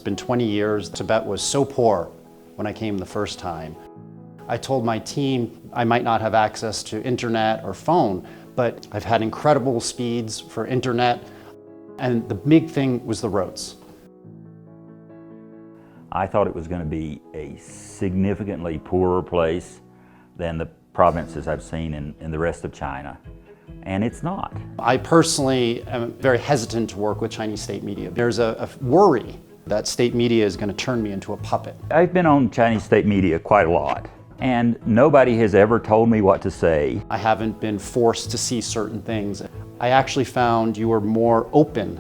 been 20 years. Tibet was so poor when I came the first time. I told my team I might not have access to internet or phone, but I've had incredible speeds for internet, and the big thing was the roads. I thought it was going to be a significantly poorer place than the provinces I've seen in the rest of China, and it's not. I personally am very hesitant to work with Chinese state media. There's a worry that state media is going to turn me into a puppet. I've been on Chinese state media quite a lot, and nobody has ever told me what to say. I haven't been forced to see certain things. I actually found you were more open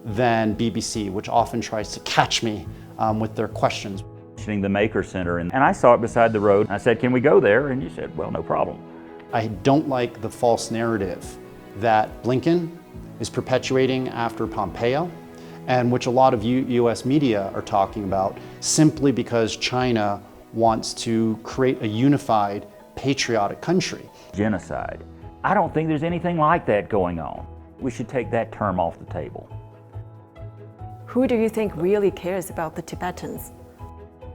than BBC, which often tries to catch me with their questions. The Maker Center, and I saw it beside the road. I said, "Can we go there?" And you said, "Well, no problem." I don't like the false narrative that Blinken is perpetuating after Pompeo, and which a lot of US media are talking about, simply because China wants to create a unified, patriotic country. Genocide. I don't think there's anything like that going on. We should take that term off the table. Who do you think really cares about the Tibetans?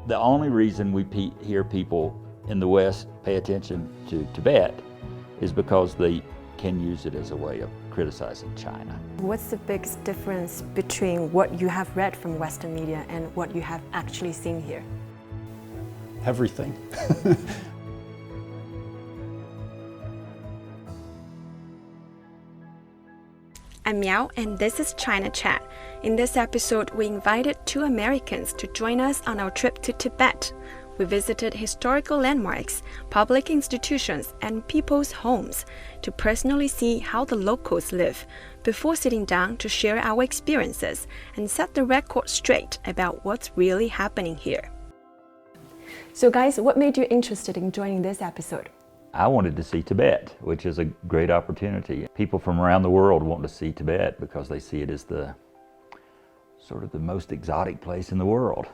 The only reason we hear people in the West pay attention to Tibet is because they can use it as a way of criticizing China. What's the biggest difference between what you have read from Western media and what you have actually seen here? Everything. I'm Miao, and this is China Chat. In this episode, we invited two Americans to join us on our trip to Tibet. We visited historical landmarks, public institutions, and people's homes to personally see how the locals live before sitting down to share our experiences and set the record straight about what's really happening here. So guys, what made you interested in joining this episode? I wanted to see Tibet, which is a great opportunity. People from around the world want to see Tibet because they see it as the sort of the most exotic place in the world.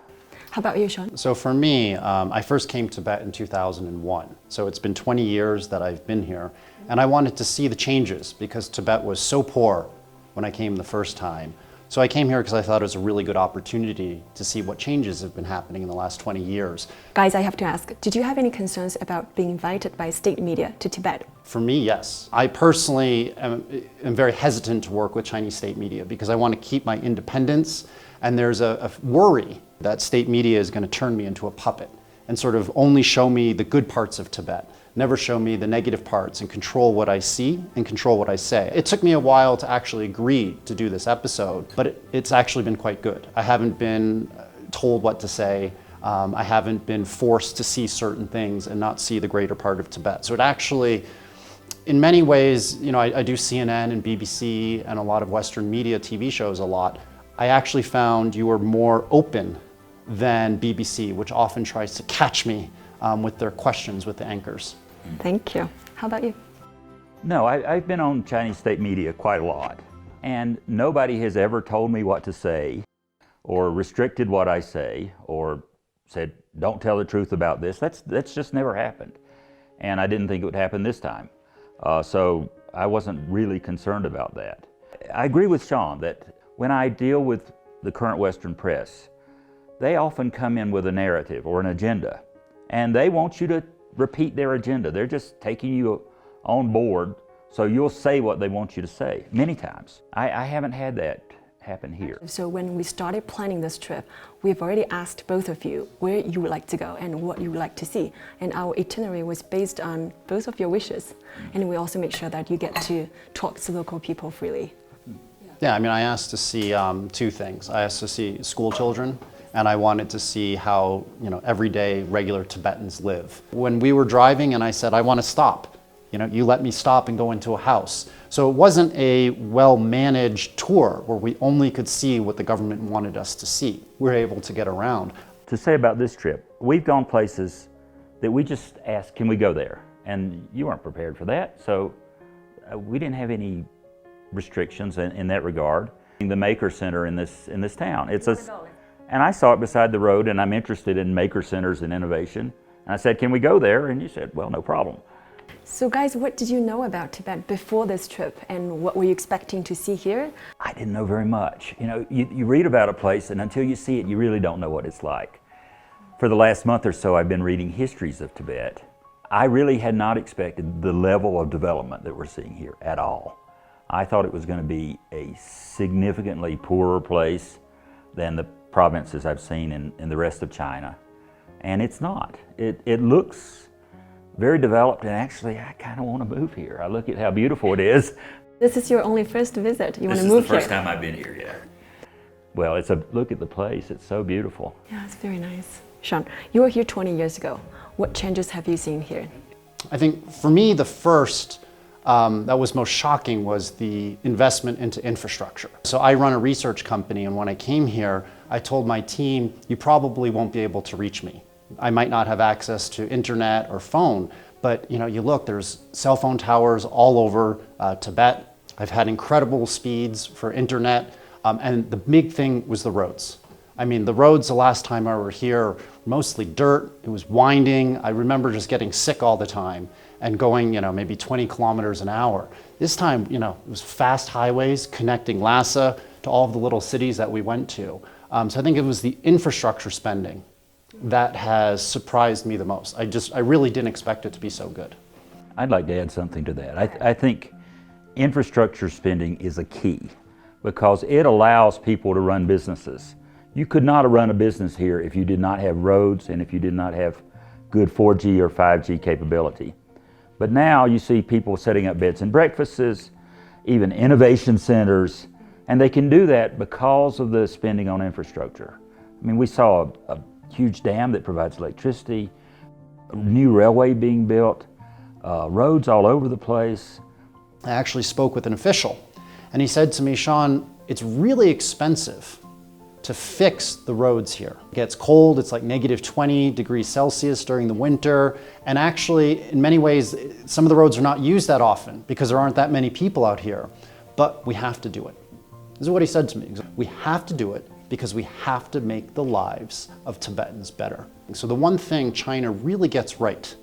How about you, Sean? So for me, I first came to Tibet in 2001. So it's been 20 years that I've been here, and I wanted to see the changes because Tibet was so poor when I came the first time. So I came here because I thought it was a really good opportunity to see what changes have been happening in the last 20 years. Guys, I have to ask, did you have any concerns about being invited by state media to Tibet? For me, yes. I personally am very hesitant to work with Chinese state media because I want to keep my independence, and there's a worry that state media is going to turn me into a puppet and sort of only show me the good parts of Tibet, never show me the negative parts, and control what I see and control what I say. It took me a while to actually agree to do this episode, but it's actually been quite good. I haven't been told what to say. I haven't been forced to see certain things and not see the greater part of Tibet. So it actually, in many ways, you know, I do CNN and BBC and a lot of Western media TV shows a lot. I actually found you were more open than BBC, which often tries to catch me with their questions with the anchors. Thank you. How about you? No, I've been on Chinese state media quite a lot, and nobody has ever told me what to say or restricted what I say or said, "Don't tell the truth about this." That's just never happened, and I didn't think it would happen this time. So I wasn't really concerned about that. I agree with Sean that when I deal with the current Western press, they often come in with a narrative or an agenda, and they want you to repeat their agenda. They're just taking you on board, so you'll say what they want you to say many times. I haven't had that happen here. So when we started planning this trip, we've already asked both of you where you would like to go and what you would like to see. And our itinerary was based on both of your wishes. And we also make sure that you get to talk to local people freely. Yeah, I mean, I asked to see two things. I asked to see school children, and I wanted to see how, you know, everyday regular Tibetans live. When we were driving and I said, I want to stop, you know, you let me stop and go into a house. So it wasn't a well-managed tour where we only could see what the government wanted us to see. We were able to get around. To say about this trip, we've gone places that we just asked, can we go there? And you weren't prepared for that, so we didn't have any restrictions in that regard. The Maker Center in this town, and I saw it beside the road, and I'm interested in maker centers and innovation. And I said, "Can we go there?" And you said, "Well, no problem." So guys, what did you know about Tibet before this trip, and what were you expecting to see here? I didn't know very much. You know, you read about a place, and until you see it, you really don't know what it's like. For the last month or so, I've been reading histories of Tibet. I really had not expected the level of development that we're seeing here at all. I thought it was going to be a significantly poorer place than the provinces I've seen in the rest of China. And it's not. It looks very developed, and actually I kind of want to move here. I look at how beautiful it is. This is your only first visit. You want to move here? This is the first time I've been here, yeah. Well, look at the place. It's so beautiful. Yeah, it's very nice. Sean, you were here 20 years ago. What changes have you seen here? I think for me, the first that was most shocking was the investment into infrastructure. So I run a research company, and when I came here, I told my team, you probably won't be able to reach me. I might not have access to internet or phone, but you look, there's cell phone towers all over Tibet. I've had incredible speeds for internet, and the big thing was the roads. I mean, the roads the last time I were here, mostly dirt, it was winding. I remember just getting sick all the time and going, maybe 20 kilometers an hour. This time, it was fast highways connecting Lhasa to all of the little cities that we went to. So I think it was the infrastructure spending that has surprised me the most. I really didn't expect it to be so good. I'd like to add something to that. I think infrastructure spending is a key because it allows people to run businesses. You could not run a business here if you did not have roads and if you did not have good 4G or 5G capability. But now you see people setting up beds and breakfasts, even innovation centers, and they can do that because of the spending on infrastructure. I mean, we saw a huge dam that provides electricity, a new railway being built, roads all over the place. I actually spoke with an official, and he said to me, Sean, it's really expensive to fix the roads here. It gets cold, it's like negative 20 degrees Celsius during the winter, and actually, in many ways, some of the roads are not used that often because there aren't that many people out here, but we have to do it. This is what he said to me. We have to do it because we have to make the lives of Tibetans better. So the one thing China really gets right,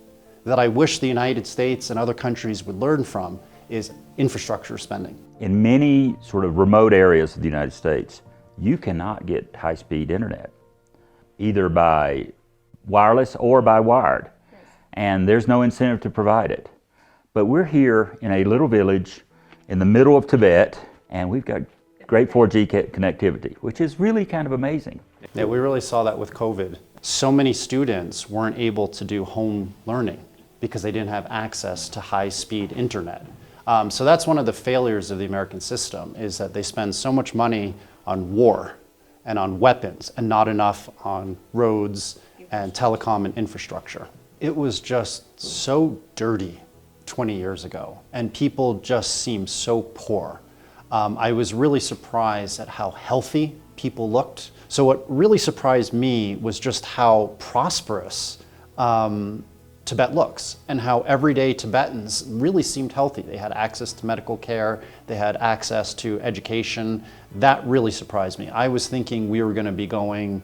that I wish the United States and other countries would learn from, is infrastructure spending. In many sort of remote areas of the United States, you cannot get high-speed internet, either by wireless or by wired, and there's no incentive to provide it. But we're here in a little village in the middle of Tibet, and we've got great 4G connectivity, which is really kind of amazing. Yeah, we really saw that with COVID. So many students weren't able to do home learning because they didn't have access to high-speed internet. So that's one of the failures of the American system, is that they spend so much money on war and on weapons and not enough on roads and telecom and infrastructure. It was just so dirty 20 years ago, and people just seemed so poor. I was really surprised at how healthy people looked. So what really surprised me was just how prosperous Tibet looks, and how everyday Tibetans really seemed healthy. They had access to medical care, they had access to education. That really surprised me. I was thinking we were going to be going,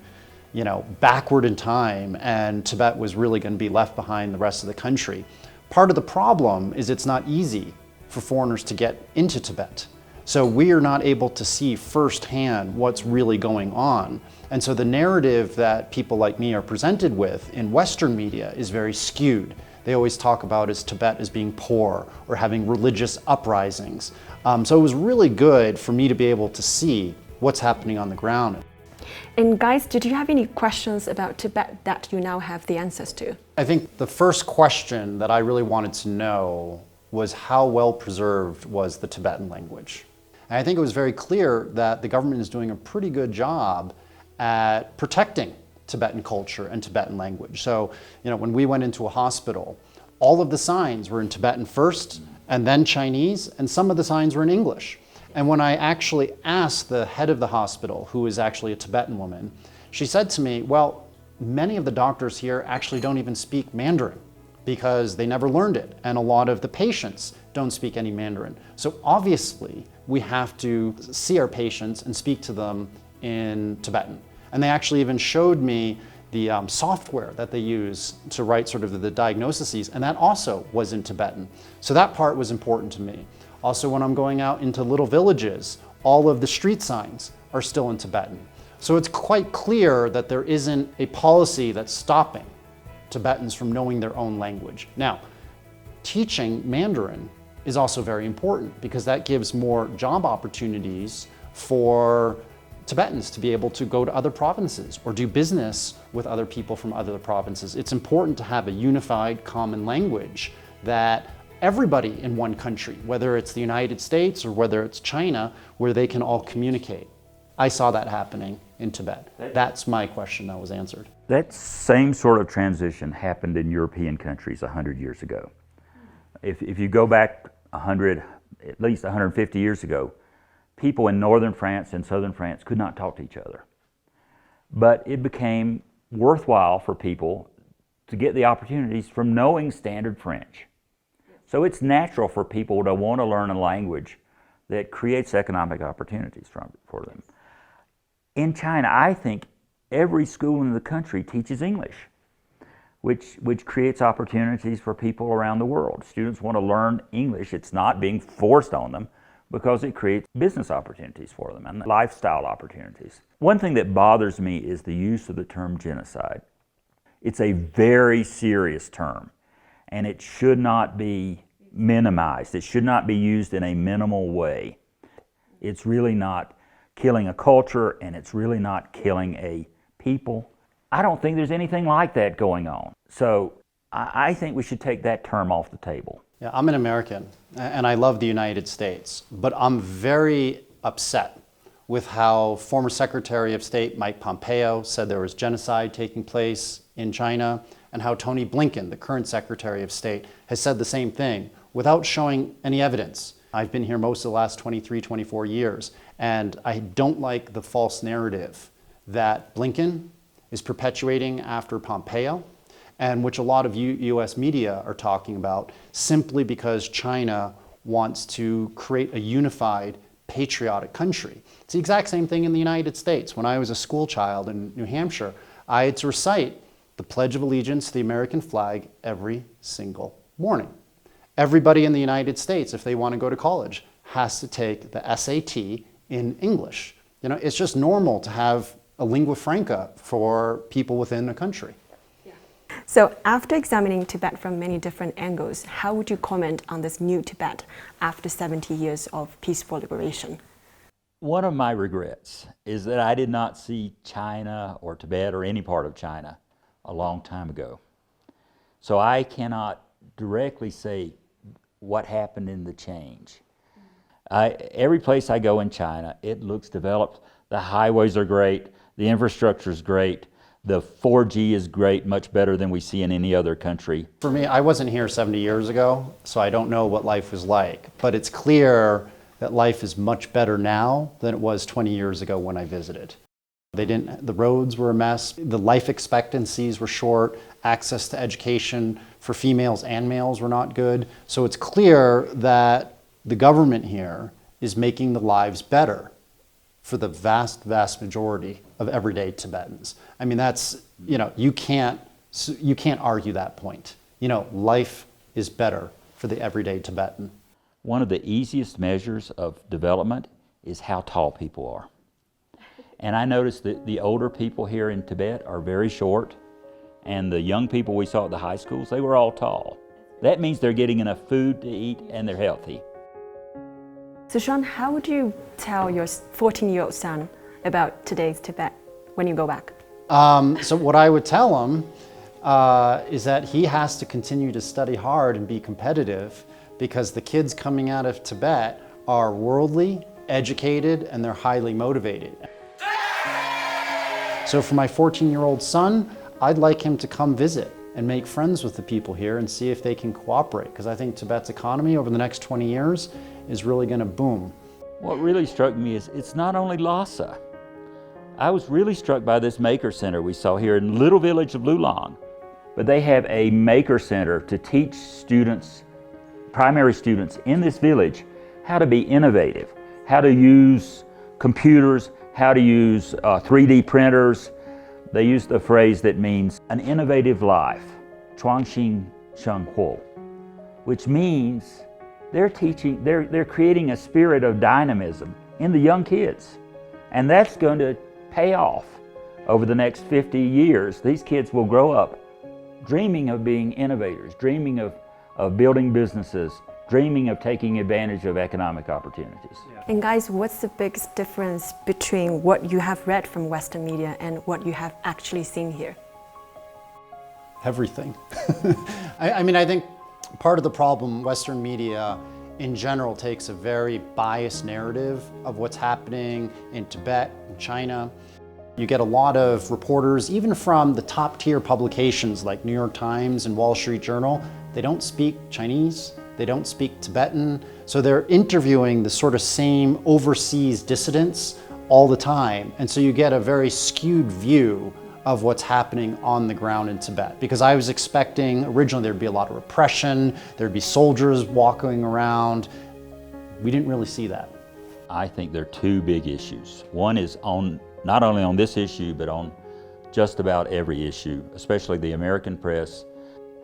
backward in time, and Tibet was really going to be left behind the rest of the country. Part of the problem is it's not easy for foreigners to get into Tibet. So we are not able to see firsthand what's really going on. And so the narrative that people like me are presented with in Western media is very skewed. They always talk about Tibet as being poor or having religious uprisings. So it was really good for me to be able to see what's happening on the ground. And guys, did you have any questions about Tibet that you now have the answers to? I think the first question that I really wanted to know was how well preserved was the Tibetan language. And I think it was very clear that the government is doing a pretty good job at protecting Tibetan culture and Tibetan language. So, when we went into a hospital, all of the signs were in Tibetan first, and then Chinese, and some of the signs were in English. And when I actually asked the head of the hospital, who is actually a Tibetan woman, she said to me, well, many of the doctors here actually don't even speak Mandarin because they never learned it, and a lot of the patients don't speak any Mandarin. So obviously, we have to see our patients and speak to them in Tibetan. And they actually even showed me software that they use to write sort of the diagnoses, and that also was in Tibetan. So that part was important to me. Also, when I'm going out into little villages, all of the street signs are still in Tibetan. So it's quite clear that there isn't a policy that's stopping Tibetans from knowing their own language. Now, teaching Mandarin is also very important because that gives more job opportunities for Tibetans to be able to go to other provinces or do business with other people from other provinces. It's important to have a unified common language that everybody in one country, whether it's the United States or whether it's China, where they can all communicate. I saw that happening in Tibet. That's my question that was answered. That same sort of transition happened in European countries 100 years ago. If you go back at least 150 years ago, people in northern France and southern France could not talk to each other. But it became worthwhile for people to get the opportunities from knowing standard French. So it's natural for people to want to learn a language that creates economic opportunities for them. In China, I think every school in the country teaches English, which creates opportunities for people around the world. Students want to learn English. It's not being forced on them because it creates business opportunities for them and lifestyle opportunities. One thing that bothers me is the use of the term genocide. It's a very serious term, and it should not be minimized. It should not be used in a minimal way. It's really not killing a culture, and it's really not killing a people. I don't think there's anything like that going on. So I think we should take that term off the table. Yeah, I'm an American, and I love the United States, but I'm very upset with how former Secretary of State Mike Pompeo said there was genocide taking place in China, and how Tony Blinken, the current Secretary of State, has said the same thing without showing any evidence. I've been here most of the last 23, 24 years, and I don't like the false narrative that Blinken is perpetuating after Pompeo, and which a lot of US media are talking about, simply because China wants to create a unified, patriotic country. It's the exact same thing in the United States. When I was a school child in New Hampshire, I had to recite the Pledge of Allegiance to the American flag every single morning. Everybody in the United States, if they want to go to college, has to take the SAT in English. You know, it's just normal to have a lingua franca for people within a country. So after examining Tibet from many different angles, how would you comment on this new Tibet after 70 years of peaceful liberation? One of my regrets is that I did not see China or Tibet or any part of China a long time ago. So I cannot directly say what happened in the change. Every place I go in China, it looks developed. The highways are great, the infrastructure is great, the 4G is great, much better than we see in any other country. For me, I wasn't here 70 years ago, so I don't know what life was like, but it's clear that life is much better now than it was 20 years ago when I visited. The roads were a mess, the life expectancies were short, access to education for females and males were not good. So it's clear that the government here is making the lives better for the vast, vast majority of everyday Tibetans. I mean, that's, you know, you can't argue that point. You know, life is better for the everyday Tibetan. One of the easiest measures of development is how tall people are. And I noticed that the older people here in Tibet are very short, and the young people we saw at the high schools, they were all tall. That means they're getting enough food to eat and they're healthy. So Sean, how would you tell your 14-year-old son about today's Tibet when you go back? So what I would tell him is that he has to continue to study hard and be competitive, because the kids coming out of Tibet are worldly, educated, and they're highly motivated. So for my 14-year-old son, I'd like him to come visit and make friends with the people here and see if they can cooperate, because I think Tibet's economy over the next 20 years is really going to boom. What really struck me is it's not only Lhasa. I was really struck by this maker center we saw here in the little village of Lulong. But they have a maker center to teach students, primary students in this village, how to be innovative, how to use computers, how to use 3D printers, They used a phrase that means an innovative life, 创新生活, which means they're creating a spirit of dynamism in the young kids. And that's going to pay off over the next 50 years. These kids will grow up dreaming of being innovators, dreaming of building businesses, dreaming of taking advantage of economic opportunities. And guys, what's the biggest difference between what you have read from Western media and what you have actually seen here? Everything. I mean, I think part of the problem, Western media in general takes a very biased narrative of what's happening in Tibet and China. You get a lot of reporters, even from the top tier publications like New York Times and Wall Street Journal, they don't speak Chinese, they don't speak Tibetan, so they're interviewing the sort of same overseas dissidents all the time. And so you get a very skewed view of what's happening on the ground in Tibet. Because I was expecting originally there'd be a lot of repression, there'd be soldiers walking around. We didn't really see that. I think there are two big issues. One is not only on this issue, but on just about every issue, especially the American press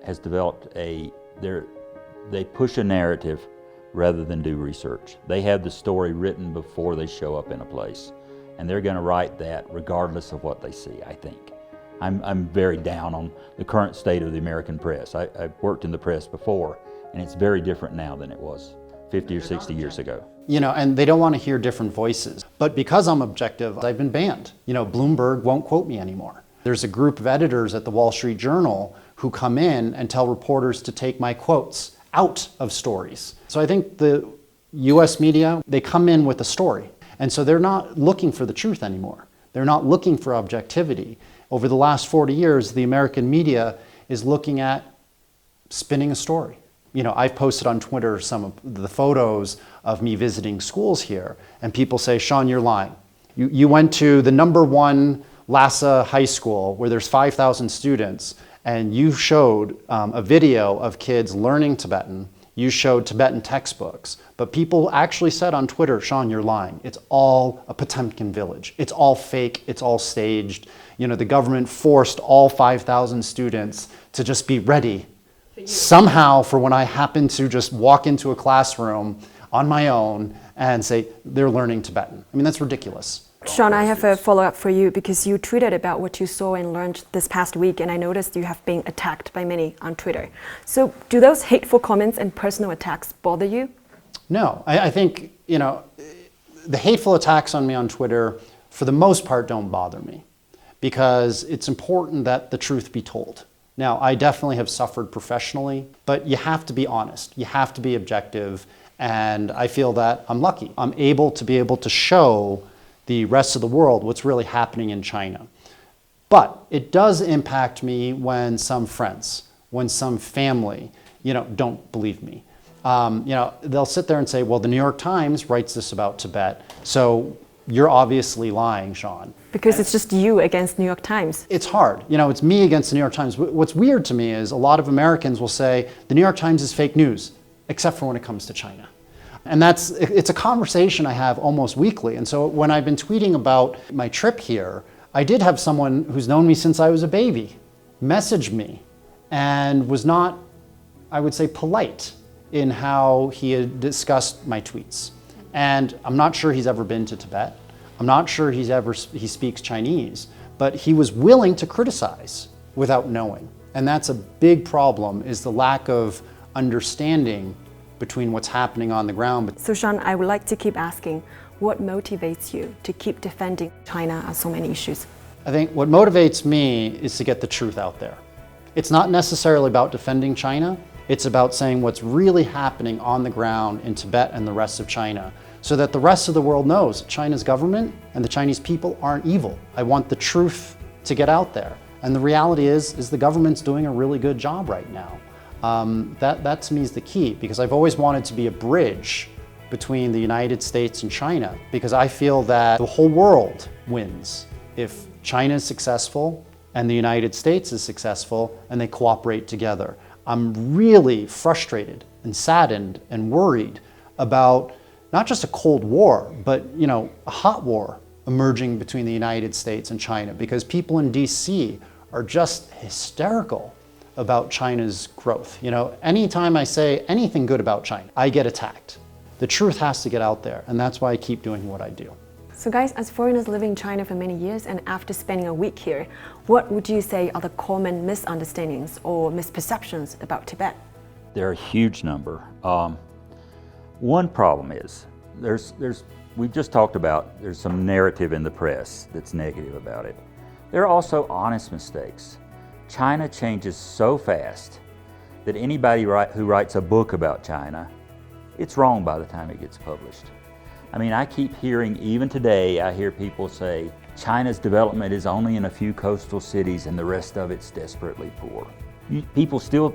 has developed they push a narrative rather than do research. They have the story written before they show up in a place, and they're going to write that regardless of what they see, I think. I'm very down on the current state of the American press. I've worked in the press before, and it's very different now than it was 50 or 60 years ago. You know, and they don't want to hear different voices. But because I'm objective, I've been banned. You know, Bloomberg won't quote me anymore. There's a group of editors at the Wall Street Journal who come in and tell reporters to take my quotes out of stories. So I think the US media, they come in with a story. And so they're not looking for the truth anymore. They're not looking for objectivity. Over the last 40 years, the American media is looking at spinning a story. You know, I've posted on Twitter some of the photos of me visiting schools here, and people say, Sean, you're lying. You went to the #1 Lhasa High School where there's 5,000 students, and you showed a video of kids learning Tibetan. You showed Tibetan textbooks, but people actually said on Twitter, Sean, you're lying. It's all a Potemkin village. It's all fake, it's all staged. You know, the government forced all 5,000 students to just be ready somehow for when I happen to just walk into a classroom on my own and say, they're learning Tibetan. I mean, that's ridiculous. Sean, I have a follow-up for you because you tweeted about what you saw and learned this past week, and I noticed you have been attacked by many on Twitter. So do those hateful comments and personal attacks bother you? No, I think, you know, the hateful attacks on me on Twitter, for the most part, don't bother me because it's important that the truth be told. Now, I definitely have suffered professionally, but you have to be honest. You have to be objective, and I feel that I'm lucky. I'm able to show the rest of the world what's really happening in China. But it does impact me when some friends, when some family, you know, don't believe me. You know, they'll sit there and say, well, the New York Times writes this about Tibet, so you're obviously lying, Sean. Because it's just you against New York Times. It's hard. You know, it's me against the New York Times. What's weird to me is a lot of Americans will say, the New York Times is fake news, except for when it comes to China. And it's a conversation I have almost weekly. And so when I've been tweeting about my trip here, I did have someone who's known me since I was a baby message me and was not, I would say, polite in how he had discussed my tweets. And I'm not sure he's ever been to Tibet. I'm not sure he speaks Chinese, but he was willing to criticize without knowing. And that's a big problem, is the lack of understanding between what's happening on the ground. So Sean, I would like to keep asking, what motivates you to keep defending China on so many issues? I think what motivates me is to get the truth out there. It's not necessarily about defending China, it's about saying what's really happening on the ground in Tibet and the rest of China, so that the rest of the world knows China's government and the Chinese people aren't evil. I want the truth to get out there. And the reality is the government's doing a really good job right now. That to me is the key, because I've always wanted to be a bridge between the United States and China, because I feel that the whole world wins if China is successful and the United States is successful and they cooperate together. I'm really frustrated and saddened and worried about not just a Cold War, but, you know, a hot war emerging between the United States and China, because people in DC are just hysterical about China's growth. You know, anytime I say anything good about China, I get attacked. The truth has to get out there, and that's why I keep doing what I do. So guys, as foreigners living in China for many years and after spending a week here, what would you say are the common misunderstandings or misperceptions about Tibet? There are a huge number. One problem is, we've just talked about there's some narrative in the press that's negative about it. There are also honest mistakes. China changes so fast that anybody who writes a book about China, it's wrong by the time it gets published. I mean, I keep hearing, even today, I hear people say, China's development is only in a few coastal cities and the rest of it's desperately poor. People still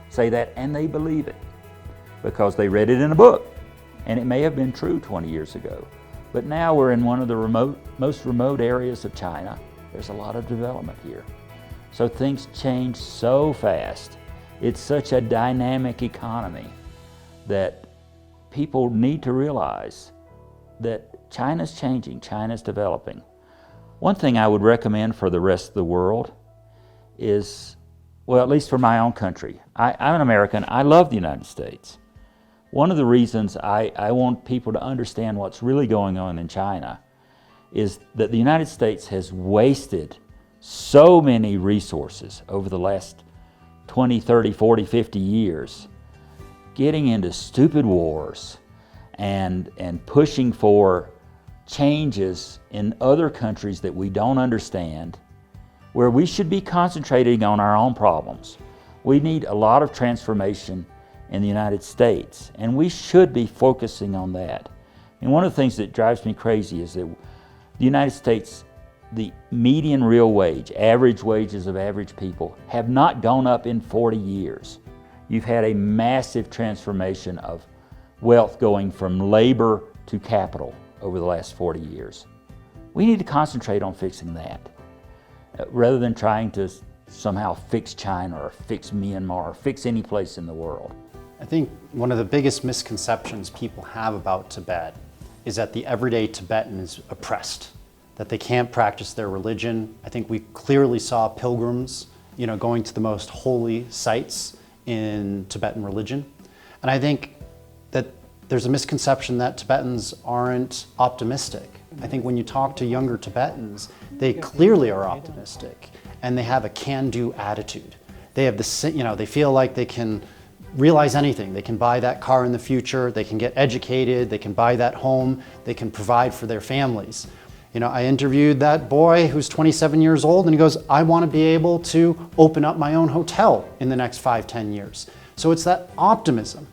say that, and they believe it because they read it in a book. And it may have been true 20 years ago. But now we're in one of the most remote areas of China. There's a lot of development here. So things change so fast. It's such a dynamic economy that people need to realize that China's changing, China's developing. One thing I would recommend for the rest of the world is, well, at least for my own country. I'm an American, I love the United States. One of the reasons I want people to understand what's really going on in China is that the United States has wasted so many resources over the last 20, 30, 40, 50 years getting into stupid wars and pushing for changes in other countries that we don't understand, where we should be concentrating on our own problems. We need a lot of transformation in the United States, and we should be focusing on that. And one of the things that drives me crazy is that the United States, the median real wage, average wages of average people, have not gone up in 40 years. You've had a massive transformation of wealth going from labor to capital over the last 40 years. We need to concentrate on fixing that, rather than trying to somehow fix China or fix Myanmar or fix any place in the world. I think one of the biggest misconceptions people have about Tibet is that the everyday Tibetan is oppressed, that they can't practice their religion. I think we clearly saw pilgrims, going to the most holy sites in Tibetan religion. And I think that there's a misconception that Tibetans aren't optimistic. I think when you talk to younger Tibetans, they clearly are optimistic, and they have a can-do attitude. They have they feel like they can realize anything. They can buy that car in the future, they can get educated, they can buy that home, they can provide for their families. I interviewed that boy who's 27 years old, and he goes, I want to be able to open up my own hotel in the next 5-10 years. So it's that optimism,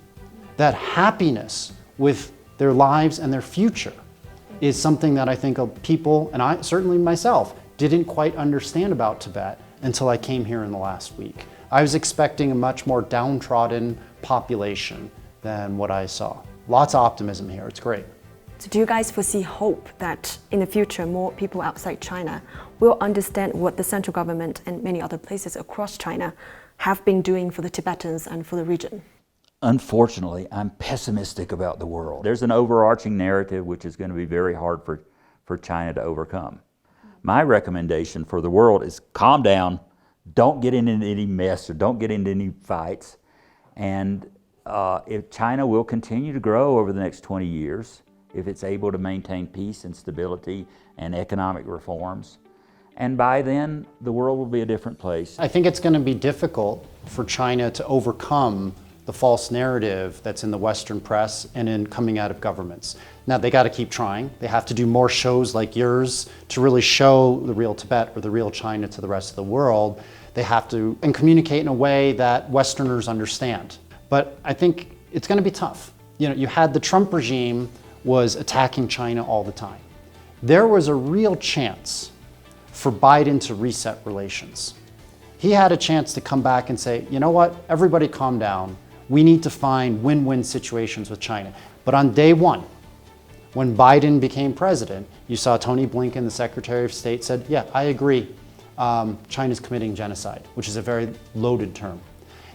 that happiness with their lives and their future is something that I think people, and I certainly myself, didn't quite understand about Tibet until I came here in the last week. I was expecting a much more downtrodden population than what I saw. Lots of optimism here, it's great. So do you guys foresee hope that in the future more people outside China will understand what the central government and many other places across China have been doing for the Tibetans and for the region? Unfortunately, I'm pessimistic about the world. There's an overarching narrative which is going to be very hard for China to overcome. My recommendation for the world is calm down, don't get into any mess or don't get into any fights. And if China will continue to grow over the next 20 years, if it's able to maintain peace and stability and economic reforms, and by then the world will be a different place. I think it's going to be difficult for China to overcome the false narrative that's in the Western press and in coming out of governments. Now they got to keep trying. They have to do more shows like yours to really show the real Tibet or the real China to the rest of the world. They have to and communicate in a way that Westerners understand. But I think it's going to be tough. You had the Trump regime was attacking China all the time. There was a real chance for Biden to reset relations. He had a chance to come back and say, you know what, everybody calm down. We need to find win-win situations with China. But on day one, when Biden became president, you saw Tony Blinken, the Secretary of State, said, yeah, I agree, China's committing genocide, which is a very loaded term.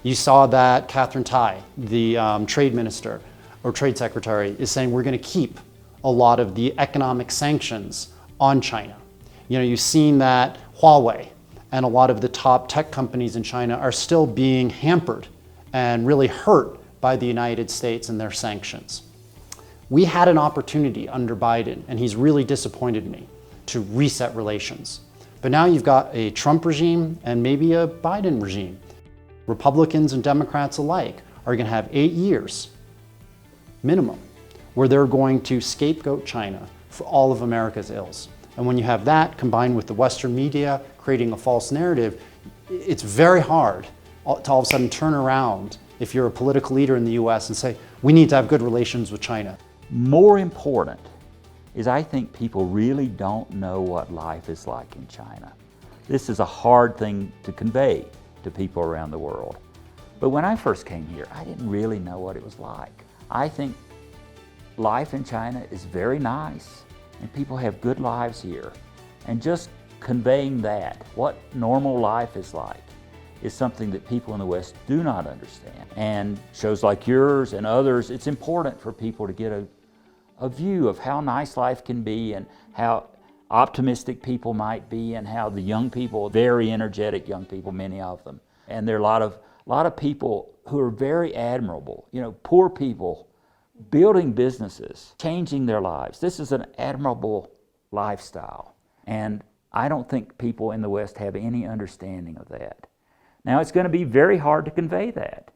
You saw that Catherine Tai, the trade minister or trade secretary, is saying we're going to keep a lot of the economic sanctions on China. You know, you've seen that Huawei and a lot of the top tech companies in China are still being hampered and really hurt by the United States and their sanctions. We had an opportunity under Biden, and he's really disappointed me, to reset relations. But now you've got a Trump regime and maybe a Biden regime. Republicans and Democrats alike are going to have 8 years minimum where they're going to scapegoat China for all of America's ills. And when you have that combined with the Western media creating a false narrative, it's very hard to all of a sudden turn around if you're a political leader in the US and say, we need to have good relations with China. More important is I think people really don't know what life is like in China. This is a hard thing to convey to people around the world. But when I first came here, I didn't really know what it was like. I think life in China is very nice and people have good lives here. And just conveying that, what normal life is like, is something that people in the West do not understand. And shows like yours and others, it's important for people to get a view of how nice life can be and how optimistic people might be and how the young people, very energetic young people, many of them. And there are a lot of people who are very admirable, you know, poor people building businesses, changing their lives. This is an admirable lifestyle. And I don't think people in the West have any understanding of that. Now, it's going to be very hard to convey that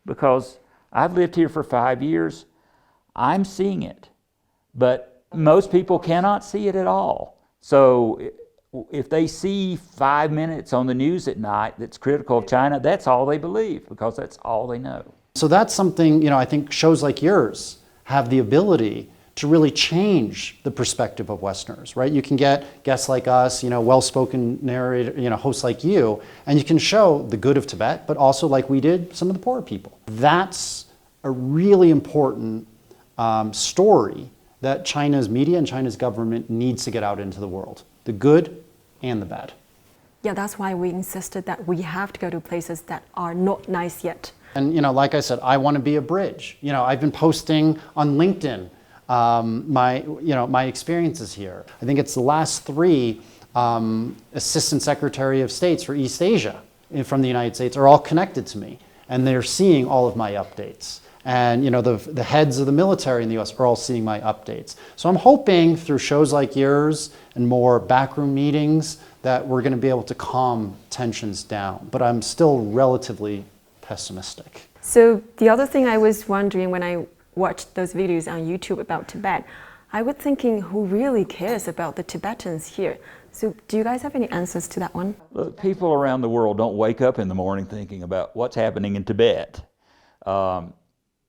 because I've lived here for 5 years. I'm seeing it, but most people cannot see it at all. So if they see 5 minutes on the news at night that's critical of China, that's all they believe because that's all they know. So that's something, you know, I think shows like yours have the ability to really change the perspective of Westerners, right? You can get guests like us, you know, well-spoken narrator, you know, hosts like you, and you can show the good of Tibet, but also, like we did, some of the poor people. That's a really important story that China's media and China's government needs to get out into the world, the good and the bad. Yeah, that's why we insisted that we have to go to places that are not nice yet. And, you know, like I said, I want to be a bridge. You know, I've been posting on LinkedIn my experiences here. I think it's the last 3 Assistant Secretary of States for East Asia from the United States are all connected to me, and they're seeing all of my updates. And, you know, the heads of the military in the US are all seeing my updates. So I'm hoping through shows like yours and more backroom meetings that we're going to be able to calm tensions down. But I'm still relatively pessimistic. So the other thing I was wondering when I watched those videos on YouTube about Tibet, I was thinking, who really cares about the Tibetans here? So do you guys have any answers to that one? Look, people around the world don't wake up in the morning thinking about what's happening in Tibet.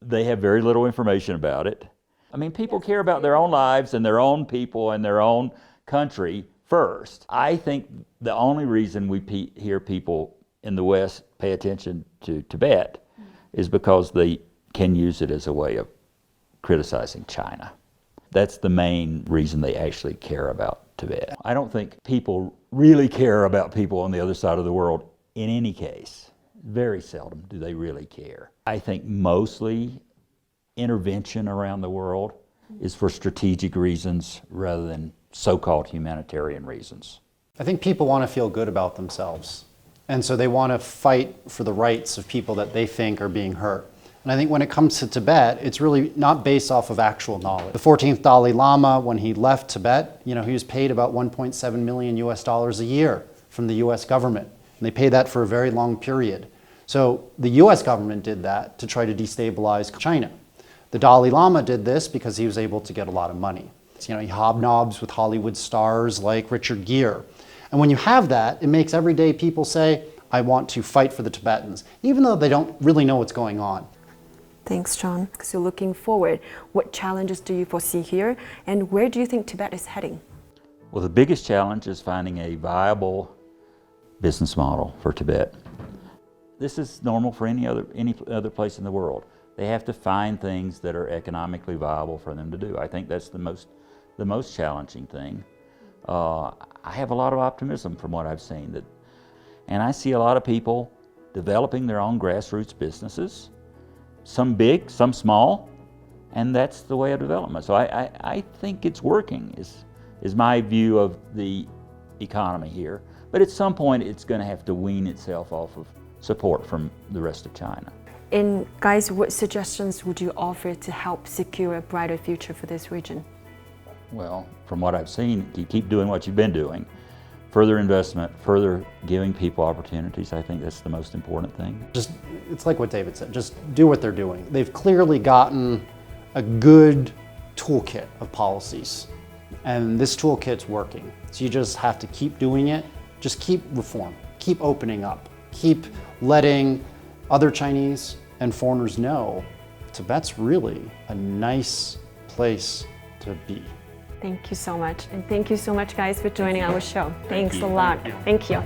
They have very little information about it. I mean, people care about their own lives and their own people and their own country first. I think the only reason we hear people in the West pay attention to Tibet is because they can use it as a way of criticizing China. That's the main reason they actually care about Tibet. I don't think people really care about people on the other side of the world in any case. Very seldom do they really care. I think mostly intervention around the world is for strategic reasons rather than so-called humanitarian reasons. I think people want to feel good about themselves. And so they want to fight for the rights of people that they think are being hurt. And I think when it comes to Tibet, it's really not based off of actual knowledge. The 14th Dalai Lama, when he left Tibet, you know, he was paid about $1.7 million a year from the US government. And they paid that for a very long period. So the US government did that to try to destabilize China. The Dalai Lama did this because he was able to get a lot of money. You know, he hobnobs with Hollywood stars like Richard Gere. And when you have that, it makes everyday people say, I want to fight for the Tibetans, even though they don't really know what's going on. Thanks, John. So looking forward, what challenges do you foresee here, and where do you think Tibet is heading? Well, the biggest challenge is finding a viable business model for Tibet. This is normal for any other place in the world. They have to find things that are economically viable for them to do. I think that's the most challenging thing. I have a lot of optimism from what I've seen, and I see a lot of people developing their own grassroots businesses, some big, some small, and that's the way of development. So I think it's working, is my view of the economy here. But at some point, it's going to have to wean itself off of support from the rest of China. And guys, what suggestions would you offer to help secure a brighter future for this region? Well, from what I've seen, you keep doing what you've been doing. Further investment, further giving people opportunities, I think that's the most important thing. It's like what David said, just do what they're doing. They've clearly gotten a good toolkit of policies, and this toolkit's working. So you just have to keep doing it, just keep reform, keep opening up, keep letting other Chinese and foreigners know Tibet's really a nice place to be. Thank you so much. And thank you so much, guys, for joining our show. Thanks a lot. Thank you.